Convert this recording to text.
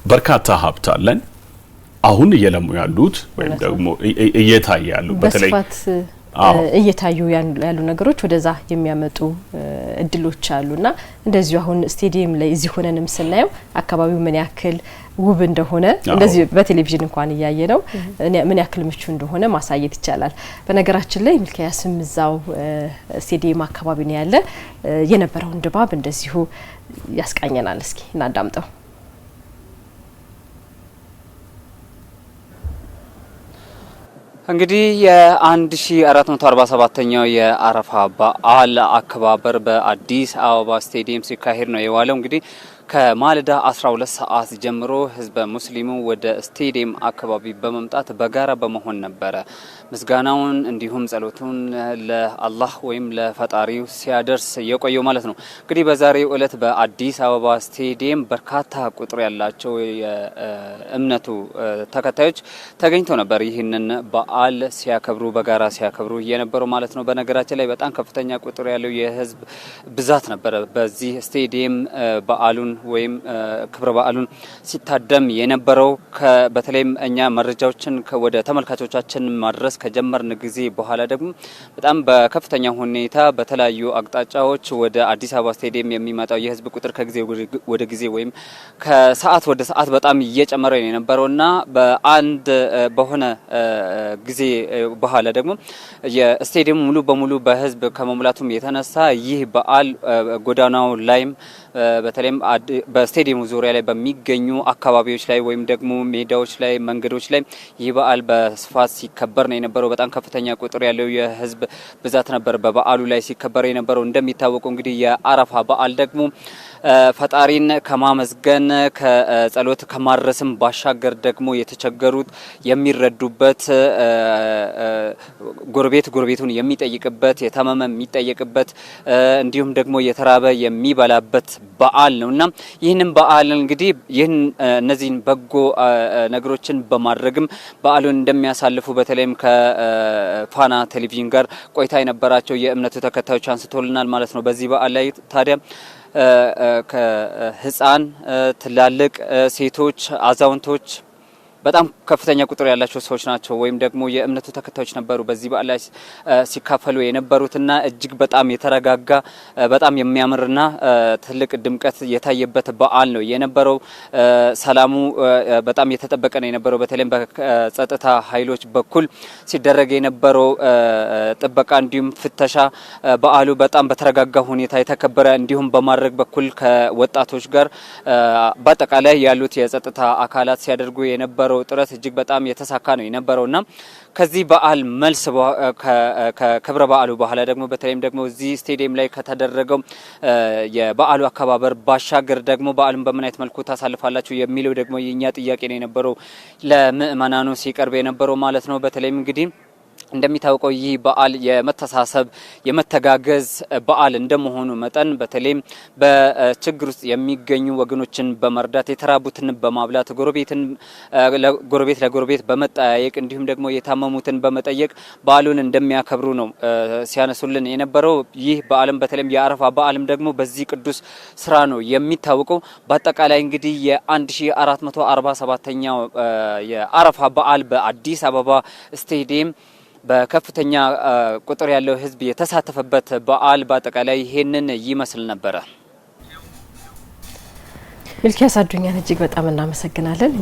በርካታ ሀብት አለን። አሁን እየለሙ ያሉት ወይም ደግሞ እየታዩ ያሉ በተለይ እየታዩ ያሉ ነገሮች ወደዛ የሚያመጡ እድሎች አሉና እንደዚህ አሁን ስቴዲየም ላይ እዚህ ሆነንም ስናየው አካባቢው ምን ያክል ውብ እንደሆነ እንደዚህ በቴሌቪዥን እንኳን ያያየነው ምን ያክል ምቹ እንደሆነ ማሳየት ይቻላል። በነገራችን ላይ ሚልኪያስም እዛው ስቴዲየም አካባቢ ነው ያለ የነበረውን ድባብ እንደዚሁ ያስቃኘናል። እስኪ እናዳምጠው። እንግዲህ የ1447ኛው የአረፋ በዓል አከባበር በአዲስ አበባ ስቴዲየም ሲካሄድ ነው የዋለው። እንግዲህ ከማለዳ 12 ሰዓት ጀምሮ ህዝበ ሙስሊሙ ወደ ስቴዲየም አካባቢ በመምጣት በጋራ በመሆን ነበረ ምስጋናውን እንዲሁም ጸሎቱን ለአላህ ወይም ለፈጣሪው ሲያደርስ የቆየው ማለት ነው። እንግዲህ በዛሬው ዕለት በአዲስ አበባ ስቴዲየም በርካታ ቁጥር ያላቸው የእምነቱ ተከታዮች ተገኝተው ነበር ይህንን በዓል ሲያከብሩ በጋራ ሲያከብሩ የነበረው ማለት ነው። በነገራችን ላይ በጣም ከፍተኛ ቁጥር ያለው የህዝብ ብዛት ነበር በዚህ ስቴዲየም በዓሉን ወይም ክብረ በዓሉን ሲታደም የነበረው። በተለይም እኛ መረጃዎችን ወደ ተመልካቾቻችን ማድረስ ከጀመርን ጊዜ በኋላ ደግሞ በጣም በከፍተኛ ሁኔታ በተለያዩ አቅጣጫዎች ወደ አዲስ አበባ ስቴዲየም የሚመጣው የህዝብ ቁጥር ከጊዜ ወደ ጊዜ ወይም ከሰዓት ወደ ሰዓት በጣም እየጨመረ ነው የነበረውና በአንድ በሆነ ጊዜ በኋላ ደግሞ የስቴዲየሙ ሙሉ በሙሉ በህዝብ ከመሙላቱም የተነሳ ይህ በዓል ጎዳናው ላይም በተለይም በስቴዲየሙ ዙሪያ ላይ በሚገኙ አካባቢዎች ላይ ወይም ደግሞ ሜዳዎች ላይ መንገዶች ላይ ይህ በዓል በስፋት ሲከበር ነው የነበረው። በጣም ከፍተኛ ቁጥር ያለው የህዝብ ብዛት ነበር በበዓሉ ላይ ሲከበር የነበረው። እንደሚታወቀው እንግዲህ የአረፋ በዓል ደግሞ ፈጣሪን ከማመስገን ከጸሎት ከማድረስም ባሻገር ደግሞ የተቸገሩት የሚረዱበት ጎረቤቱን የሚጠይቅበት የታመመ የሚጠይቅበት እንዲሁም ደግሞ የተራበ የሚበላበት በዓል ነውና ይህንን በዓል እንግዲህ እነዚህን በጎ ነገሮችን በማድረግም በዓሉን እንደሚያሳልፉ በተለይም ከፋና ቴሌቪዥን ጋር ቆይታ የነበራቸው የእምነቱ ተከታዮች አንስቶልናል ማለት ነው። በዚህ በዓል ላይ ታዲያ ከህፃን ትላልቅ ሴቶች አዛውንቶች በጣም ከፍተኛ ቁጥር ያላቸው ሰዎች ናቸው ወይም ደግሞ የእምነቱ ተከታዮች ነበሩ በዚህ በዓል ላይ ሲካፈሉ የነበሩትና እጅግ በጣም የተረጋጋ በጣም የሚያምርና ትልቅ ድምቀት የታየበት በዓል ነው የነበረው። ሰላሙ በጣም የተጠበቀ ነው የነበረው። በተለይም በጸጥታ ኃይሎች በኩል ሲደረግ የነበረው ጥበቃ እንዲሁም ፍተሻ በዓሉ በጣም በተረጋጋ ሁኔታ የተከበረ እንዲሁም በማድረግ በኩል ከወጣቶች ጋር በአጠቃላይ ያሉት የጸጥታ አካላት ሲያደርጉ የነበረው ጥረት እጅግ በጣም የተሳካ ነው የነበረውና ከዚህ በዓል መልስ ከክብረ በዓሉ በኋላ ደግሞ በተለይም ደግሞ እዚህ ስቴዲየም ላይ ከተደረገው የበዓሉ አከባበር ባሻገር ደግሞ በዓሉን በምን አይነት መልኩ ታሳልፋላችሁ የሚለው ደግሞ የኛ ጥያቄ ነው የነበረው ለምእመናኑ ሲቀርብ የነበረው ማለት ነው። በተለይም እንግዲህ እንደሚታወቀው ይህ በዓል የመተሳሰብ የመተጋገዝ በዓል እንደመሆኑ መጠን በተለይም በችግር ውስጥ የሚገኙ ወገኖችን በመርዳት የተራቡትን በማብላት ጎረቤት ለጎረቤት በመጠያየቅ እንዲሁም ደግሞ የታመሙትን በመጠየቅ በዓሉን እንደሚያከብሩ ነው ሲያነሱልን የነበረው። ይህ በዓልም በተለይም የአረፋ በዓልም ደግሞ በዚህ ቅዱስ ስራ ነው የሚታወቀው። በአጠቃላይ እንግዲህ የ1447ኛው የአረፋ በዓል በአዲስ አበባ ስቴዲየም በከፍተኛ ቁጥር ያለው ህዝብ የተሳተፈበት በዓል በአጠቃላይ ይሄንን ይመስል ነበረ። ሚልኪያስ አዱኛን እጅግ በጣም እናመሰግናለን።